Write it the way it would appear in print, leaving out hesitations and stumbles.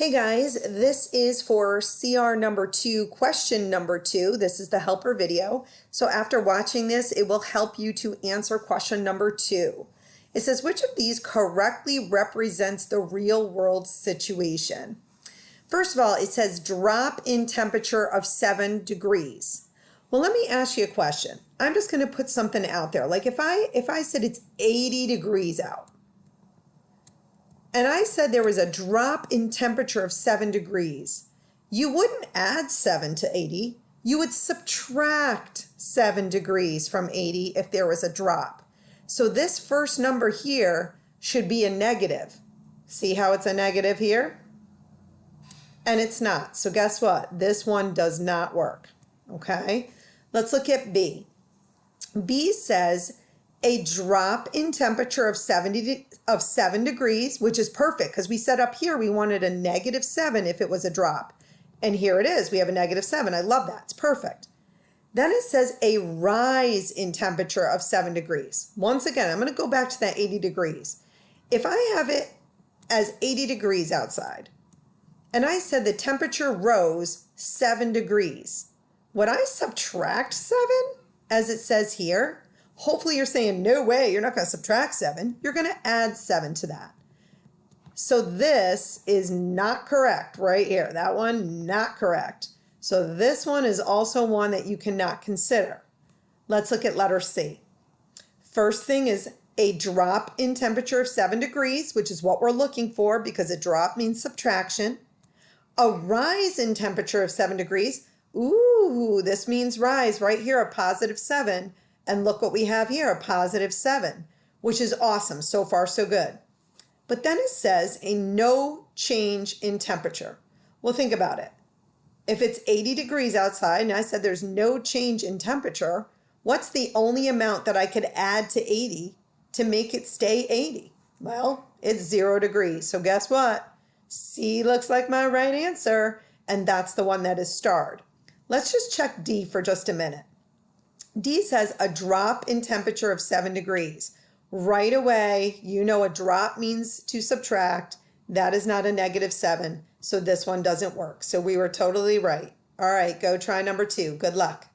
Hey guys, this is for CR number 2, question number 2. This is the helper video. So after watching this, it will help you to answer question number 2. It says, which of these correctly represents the real world situation? First of all, it says drop in temperature of 7 degrees. Well, let me ask you a question. I'm just going to put something out there. Like if I said it's 80 degrees out, and I said there was a drop in temperature of 7 degrees, you wouldn't add 7 to 80. You would subtract 7 degrees from 80 if there was a drop. So this first number here should be a negative. See how it's a negative here? And it's not. So guess what? This one does not work. Okay? Let's look at B. B says a drop in temperature of 7 degrees, which is perfect because we said up here we wanted a -7 if it was a drop. And here it is. We have a -7. I love that. It's perfect. Then it says a rise in temperature of 7 degrees. Once again, I'm going to go back to that 80 degrees. If I have it as 80 degrees outside, and I said the temperature rose 7 degrees, would I subtract 7 as it says here? Hopefully you're saying, no way, you're not going to subtract 7. You're going to add 7 to that. So this is not correct right here. That one, not correct. So this one is also one that you cannot consider. Let's look at letter C. First thing is a drop in temperature of 7 degrees, which is what we're looking for because a drop means subtraction. A rise in temperature of 7 degrees. Ooh, this means rise right here, a +7. And look what we have here, a +7, which is awesome. So far, so good. But then it says a no change in temperature. Well, think about it. If it's 80 degrees outside and I said there's no change in temperature, what's the only amount that I could add to 80 to make it stay 80? Well, it's 0 degrees. So guess what? C looks like my right answer, and that's the one that is starred. Let's just check D for just a minute. D says a drop in temperature of 7 degrees. Right away, you know a drop means to subtract. That is not a -7, so this one doesn't work. So we were totally right. All right, go try number 2. Good luck.